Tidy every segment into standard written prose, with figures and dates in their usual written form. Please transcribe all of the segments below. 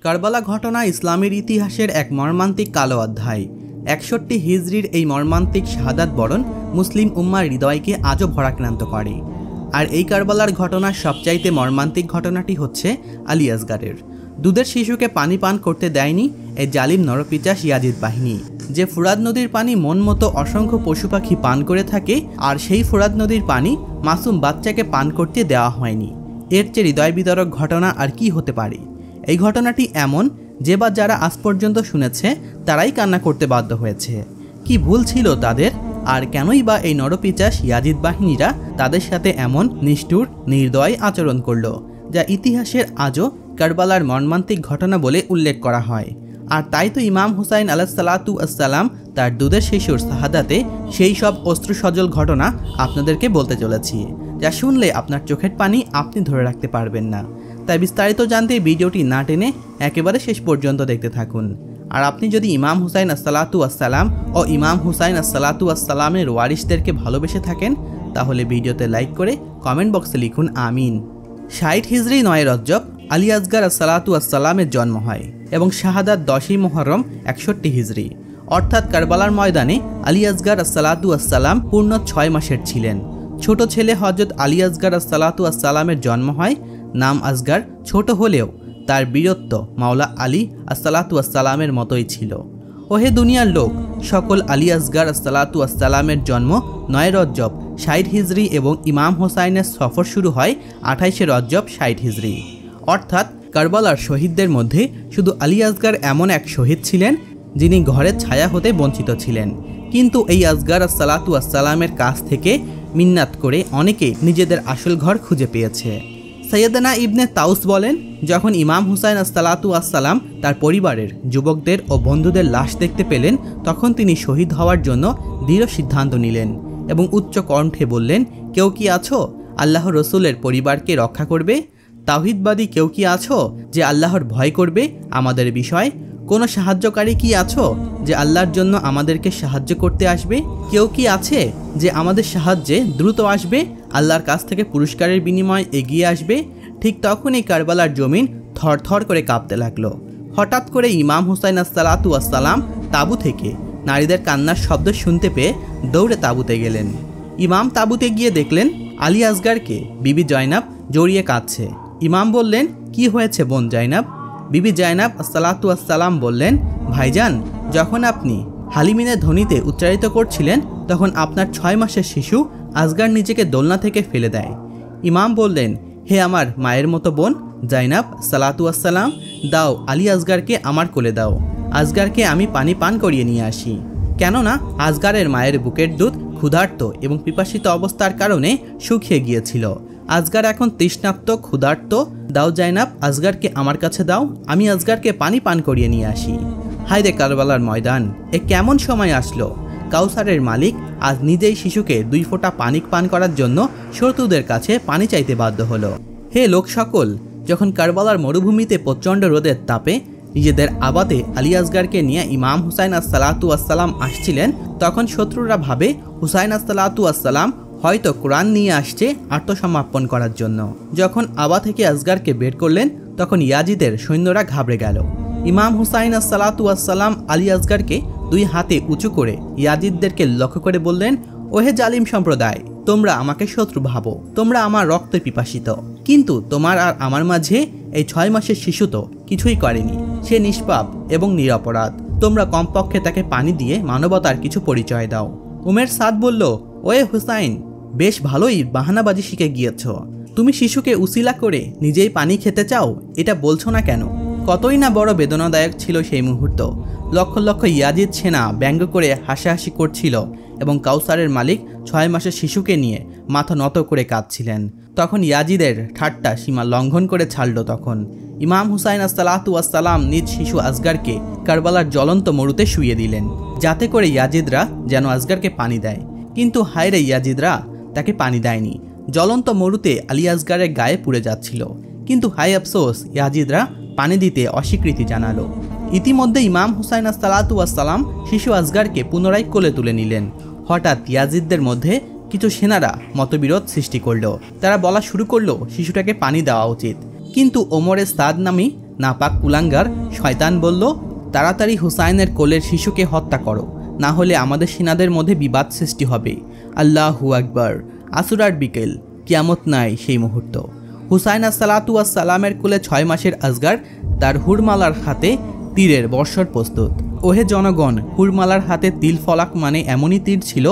কারবালা ঘটনা ইসলামের ইতিহাসের এক মর্মান্তিক কালো অধ্যায়। ৬১ হিজরির এই মর্মান্তিক শাহাদাত বরণ মুসলিম উম্মার হৃদয়কে আজও ভরাক্রান্ত করে। আর এই কারবালার ঘটনার সবচাইতে মর্মান্তিক ঘটনাটি হচ্ছে আলী আসগারের। দুধের শিশুকে পানি পান করতে দেয়নি এই জালিম নরপিচাস ইয়াজিদ বাহিনী, যে ফুরাত নদীর পানি মন মতো অসংখ্য পশু পাখি পান করে থাকে, আর সেই ফুরাত নদীর পানি মাসুম বাচ্চাকে পান করতে দেওয়া হয়নি। এর চেয়ে হৃদয় বিদারক ঘটনা আর কি হতে পারে? এই ঘটনাটি এমন যে বা যারা আজ পর্যন্ত শুনেছে তারাই কান্না করতে বাধ্য হয়েছে। কি ভুল ছিল তাদের, আর কেনই বা এই নরপিচাস ইয়াজিদ বাহিনীরা তাদের সাথে এমন নিষ্ঠুর নির্দয় আচরণ করল, যা ইতিহাসের আজও কারবালার মর্মান্তিক ঘটনা বলে উল্লেখ করা হয়। আর তাই তো ইমাম হুসাইন আলাইহিসসালাতু আসসালাম তার দুধের শিশুর শাহাদাতে সেই সব অশ্রুসজল ঘটনা আপনাদেরকে বলতে চলেছি, যা শুনলে আপনার চোখের পানি আপনি ধরে রাখতে পারবেন না। তাই বিস্তারিত জানতে ভিডিওটি না টেনে একেবারে শেষ পর্যন্ত দেখতে থাকুন। আর আপনি যদি ইমাম হুসাইন আসসালাতু আসসালাম ও ইমাম হুসাইন আসসালাতু আসসালামের ওয়ারিসদেরকে ভালোবেসে থাকেন, তাহলে ভিডিওতে লাইক করে কমেন্ট বক্সে লিখুন আমিন। ৬০ হিজরি ৯ রজব আলী আসগার আসসালাতু আসসালামের জন্ম হয় এবং শাহাদাত ১০ই মুহররম ৬১ হিজরি, অর্থাৎ কারবালার ময়দানে আলী আসগার আসসালাতু আসসালাম পূর্ণ ৬ মাসের ছিলেন। ছোট ছেলে হযরত আলী আসগার আসসালাতু আসসালামের জন্ম হয়। নাম আসগার ছোট হলেও তার বীরত্ব মাওলা আলী আসসালাতু আসসালামের মতোই ছিল। ওহে দুনিয়ার লোক, সকল আলী আসগার আসসালাতু আসসালামের জন্ম ৯ রজব ৬০ হিজরি এবং ইমাম হোসাইনের সফর শুরু হয় ২৮ রজব ৬০ হিজরি। অর্থাৎ কারবালার শহীদদের মধ্যে শুধু আলী আসগার এমন এক শহীদ ছিলেন যিনি ঘরের ছায়া হতে বঞ্চিত ছিলেন। কিন্তু এই আসগার আসসালাতু আসসালামের কাছ থেকে মিন্নাত করে অনেকে নিজেদের আসল ঘর খুঁজে পেয়েছে। সৈয়দনা ইবনে তাউস বলেন, যখন ইমাম হুসাইন আসসালাতু আসসালাম তার পরিবারের যুবকদের ও বন্ধুদের লাশ দেখতে পেলেন, তখন তিনি শহীদ হওয়ার জন্য দৃঢ় সিদ্ধান্ত নিলেন এবং উচ্চ কণ্ঠে বললেন, কেউ কি আছো আল্লাহ রসুলের পরিবারকে রক্ষা করবে? তাওহীদবাদী কেউ কি আছো যে আল্লাহর ভয় করবে আমাদের বিষয়? কোনো সাহায্যকারী কি আছো যে আল্লাহর জন্য আমাদেরকে সাহায্য করতে আসবে? কেউ কি আছে যে আমাদের সাহায্যে দ্রুত আসবে, আল্লাহর কাছ থেকে পুরস্কারের বিনিময়ে এগিয়ে আসবে? ঠিক তখনই কারবালার জমিন থরথর করে কাঁপতে লাগলো। হঠাৎ করে ইমাম হুসাইন আসসালাতু আসসালাম তাঁবু থেকে নারীদের কান্নার শব্দ শুনতে পেয়ে দৌড়ে তাঁবুতে গেলেন। ইমাম তাঁবুতে গিয়ে দেখলেন আলী আসগারকে বিবি জয়নাব জড়িয়ে কাঁদছে। ইমাম বললেন, কি হয়েছে বোন জয়নাব? বিবি জয়নাব আসসালাতু আসসালাম বললেন, ভাইজান, যখন আপনি হালিমিনের ধ্বনিতে উচ্চারিত করছিলেন তখন আপনার ৬ মাসের শিশু আসগার নিজেকে দোলনা থেকে ফেলে দেয়। ইমাম বললেন, হে আমার মায়ের মতো বোন জয়নাব সালাতু আসসালাম, দাও আলী আসগারকে আমার কোলে দাও। আসগারকে আমি পানি পান করিয়ে নিয়ে আসি। কেননা আসগারের মায়ের বুকের দুধ ক্ষুধার্ত এবং পিপাসিত অবস্থার কারণে শুকিয়ে গিয়েছিল। আসগার এখন তৃষ্ণার্ত ক্ষুধার্ত। দাও জয়নাব, আসগারকে আমার কাছে দাও, আমি আসগারকে পানি পান করিয়ে নিয়ে আসি। হায়রে কারবালার ময়দান, এ কেমন সময় আসলো! কাউসারের মালিক আজ নিজেই শিশুকে ২ ফোঁটা পানি পান করার জন্য শত্রুদের কাছে পানি চাইতে বাধ্য হলো। হে লোক সকল, যখন কারবালার মরুভূমিতে প্রচণ্ড রোদের তাপে নিজেদের আবাদে আলী আসগারকে নিয়ে ইমাম হুসাইন আসসালাতু আসসালাম আসছিলেন, তখন শত্রুরা ভাবে হুসাইন আসসালাতু আসসালাম হয়তো কোরআন নিয়ে আসছে আত্মসমর্পণ করার জন্য। যখন আবা থেকে আসগারকে বের করলেন, তখন ইয়াজিদের সৈন্যরা ঘাবড়ে গেল। ইমাম হুসাইন আসসালাতু আসসালাম আলী আসগারকে ২ হাতে উঁচু করে ইয়াজিদদেরকে লক্ষ্য করে বললেন, ওহে জালিম সম্প্রদায়, তোমরা আমাকে শত্রু ভাবো, তোমরা আমার রক্তে পিপাসিত, কিন্তু তোমার আর আমার মাঝে এই ৬ মাসের শিশু তো কিছুই করেনি, সে নিষ্পাপ এবং নিরপরাধ। তোমরা কমপক্ষে তাকে পানি দিয়ে মানবতার কিছু পরিচয় দাও। উমের সাদ বলল, ওয়ে হুসাইন, বেশ ভালোই বাহানাবাজি শিখে গিয়েছ। তুমি শিশুকে উসিলা করে নিজেই পানি খেতে চাও, এটা বলছো না কেন? কতই না বড় বেদনাদায়ক ছিল সেই মুহূর্ত। লক্ষ লক্ষ ইয়াজিদ সেনা ব্যঙ্গ করে হাসাহাসি করছিল এবং কাউসারের মালিক ৬ মাসের শিশুকে নিয়ে মাথা নত করে কাঁদছিলেন। তখন ইয়াজিদের ঠাট্টা সীমা লঙ্ঘন করে ছাড়ল। তখন ইমাম হুসাইন আসসালাতু আসসালাম নিজ শিশু আসগারকে কারবালার জ্বলন্ত মরুতে শুইয়ে দিলেন, যাতে করে ইয়াজিদরা যেন আসগারকে পানি দেয়। কিন্তু হায়রে, ইয়াজিদরা তাকে পানি দেয়নি। জ্বলন্ত মরুতে আলী আসগারের গায়ে পুড়ে যাচ্ছিল, কিন্তু হায় আফসোস, ইয়াজিদরা পানি দিতে অস্বীকৃতি জানালো। ইতিমধ্যে ইমাম হুসাইন আসসালাতু আসসালাম শিশু আসগারকে পুনরায় কোলে তুলে নিলেন। হঠাৎ ইয়াজিদদের মধ্যে কিছু সেনারা মতবিরোধ সৃষ্টি করল। তারা বলা শুরু করলো শিশুটাকে পানি দেওয়া উচিত, কিন্তু ওমরে সাদ নামী নাপাক কুলাঙ্গার শয়তান বলল, তাড়াতাড়ি হুসাইনের কোলের শিশুকে হত্যা করো, না হলে আমাদের সেনাদের মধ্যে বিবাদ সৃষ্টি হবে। আল্লাহু আকবার। আসুরার বিকেল, কিয়ামত নাই সেই মুহূর্ত। হুসাইন আসসালাতু আসসালামের কোলে 6 মাসের আজগার তার হুরমালার হাতে তীরের বর্ষর প্রস্তুত। ওহে জনগণ, হুরমালার হাতে তিল ফলাক মানে এমনই তীর ছিল,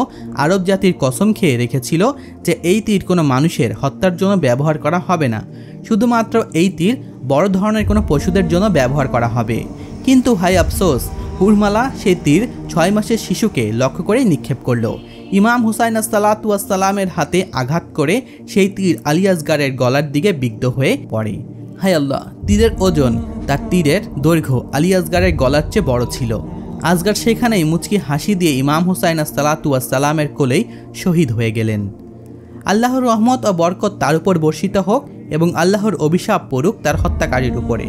আরব জাতির কসম খেয়ে রেখেছিল যে এই তীর কোনো মানুষের হত্যার জন্য ব্যবহার করা হবে না, শুধুমাত্র এই তীর বড় ধরনের কোনো পশুদের জন্য ব্যবহার করা হবে। কিন্তু হাই আফসোস, হুরমালা সেই তীর 6 মাসের শিশুকে লক্ষ্য করে নিক্ষেপ করল। ইমাম হুসাইন আসসালাতু আসসালামের হাতে আঘাত করে সেই তীর আলী আসগারের গলার দিকে বিদ্ধ হয়ে পড়ে। হায় আল্লাহ, তীরের ওজন, তার তীরের দৈর্ঘ্য আলী আসগারের গলার চেয়ে বড় ছিল। আসগার সেখানেই মুচকি হাসি দিয়ে ইমাম হুসাইন আসসালাতু আসসালামের কোলেই শহীদ হয়ে গেলেন। আল্লাহর রহমত ও বরকত তার উপর বর্ষিত হোক এবং আল্লাহর অভিশাপ পড়ুক তার হত্যাকারীর উপরে।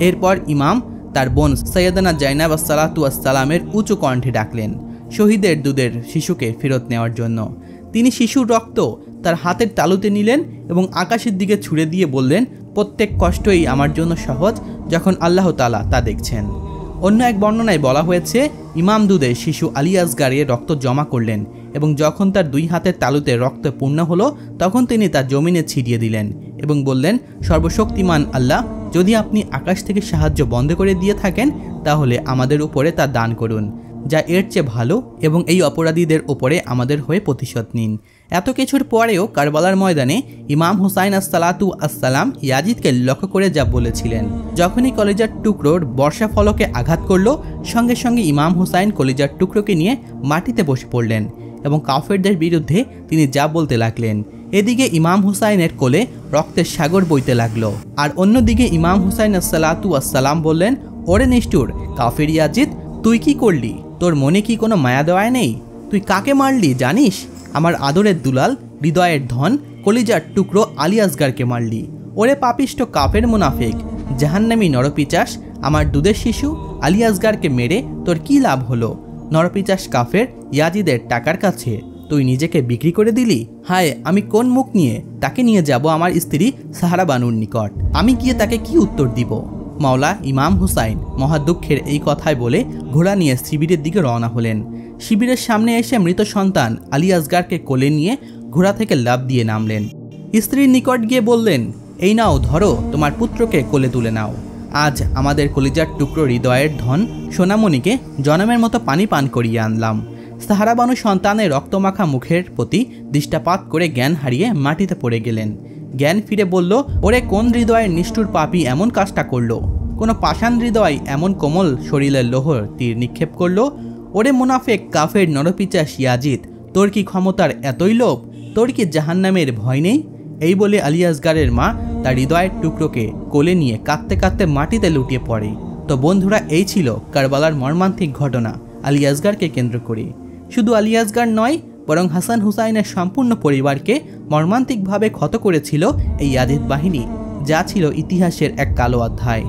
এরপর ইমাম তার বোন সৈয়দানা জাইনাব আসসালাতু আসসালামের উঁচু কণ্ঠে ডাকলেন শহীদের দুধের শিশুকে ফেরত নেওয়ার জন্য। তিনি শিশুর রক্ত তার হাতের তালুতে নিলেন এবং আকাশের দিকে ছুড়ে দিয়ে বললেন, প্রত্যেক কষ্টই আমার জন্য সহজ যখন আল্লাহ তাআলা তা দেখছেন। অন্য এক বর্ণনায় বলা হয়েছে, ইমাম দুধের শিশু আলী আসগারের রক্ত জমা করলেন এবং যখন তার 2 হাতের তালুতে রক্ত পূর্ণ হলো তখন তিনি তা জমিনে ছিটিয়ে দিলেন এবং বললেন, সর্বশক্তিমান আল্লাহ, যদি আপনি আকাশ থেকে সাহায্য বন্ধ করে দিয়ে থাকেন তাহলে আমাদের উপরে তা দান করুন, যা এর চেয়ে ভালো, এবং এই অপরাধীদের উপরে আমাদের হয়ে প্রতিশোধ নিন। এত কিছুর পরেও কারবালার ময়দানে ইমাম হুসাইন আসসালাতু আসসালাম ইয়াজিদকে লক্ষ্য করে যা বলেছিলেন। যখনই কলিজার টুকরোর বর্ষা ফলকে আঘাত করল, সঙ্গে সঙ্গে ইমাম হুসাইন কলিজার টুকরোকে নিয়ে মাটিতে বসে পড়লেন এবং কাফেরদের বিরুদ্ধে তিনি যা বলতে লাগলেন। এদিকে ইমাম হুসাইনের কোলে রক্তের সাগর বইতে লাগলো, আর অন্যদিকে ইমাম হুসাইন আসসালাতু আসসালাম বললেন, ওরে নিষ্ঠুর কাফের ইয়াজিদ, তুই কি করলি? তোর মনে কি কোনো মায়া দেওয়ায় নেই? তুই কাকে মারলি জানিস? আমার আদরের দুলাল, হৃদয়ের ধন, কলিজার টুকরো আলী আসগারকে মারলি। ওরে পাপিষ্ট কাফের মুনাফিক, জাহান্নামী নরপিচাস, আমার দুধের শিশু আলী আসগারকে মেরে তোর কি লাভ হলো? নরপিচাস কাফের, ইয়াজিদের টাকার কাছে তুই নিজেকে বিক্রি করে দিলি। হায়, আমি কোন মুখ নিয়ে তাকে নিয়ে যাব আমার স্ত্রী সাহারা বানুর নিকট? আমি গিয়ে তাকে কি উত্তর দিব? মাওলা ইমাম হুসাইন মহাদুঃখের এই কথায় বলে ঘোড়া নিয়ে শিবিরের দিকে রওনা হলেন। শিবিরের সামনে এসে মৃত সন্তান আলী আসগারকে কোলে নিয়ে ঘোড়া থেকে লাফ দিয়ে নামলেন। স্ত্রীর নিকট গিয়ে বললেন, এই নাও, ধরো, তোমার পুত্রকে কোলে তুলে নাও। আজ আমাদের কলিজার টুকরো হৃদয়ের ধন সোনামণিকে জনমের মতো পানি পান করিয়ে আনলাম। সাহারা বানু সন্তানের রক্তমাখা মুখের প্রতি দৃষ্টাপাত করে জ্ঞান হারিয়ে মাটিতে পড়ে গেলেন। জ্ঞান ফিরে বলল, ওরে কোন হৃদয়ের নিষ্ঠুর পাপী এমন কাজটা করলো? কোনো পাষাণ হৃদয় এমন কোমল শরীরের লোহর তীর নিক্ষেপ করলো? ওরে মুনাফেক কাফের নরপিচাস ইয়াজিদ, তোর কি ক্ষমতার এতই লোভ? তোর কি জাহান্নামের ভয় নেই? এই বলে আলী আসগারের মা তার হৃদয়ের টুকরোকে কোলে নিয়ে কাঁদতে কাঁদতে মাটিতে লুটিয়ে পড়ে। তো বন্ধুরা, এই ছিল কারবালার মর্মান্তিক ঘটনা আলী আসগারকে কেন্দ্র করে। শুধু আলী আসগার নয়, বরং হাসান হুসাইনের সম্পূর্ণ পরিবারকে মর্মান্তিকভাবে ক্ষত করেছিল এই ইয়াজিদ বাহিনী, যা ছিল ইতিহাসের এক কালো অধ্যায়।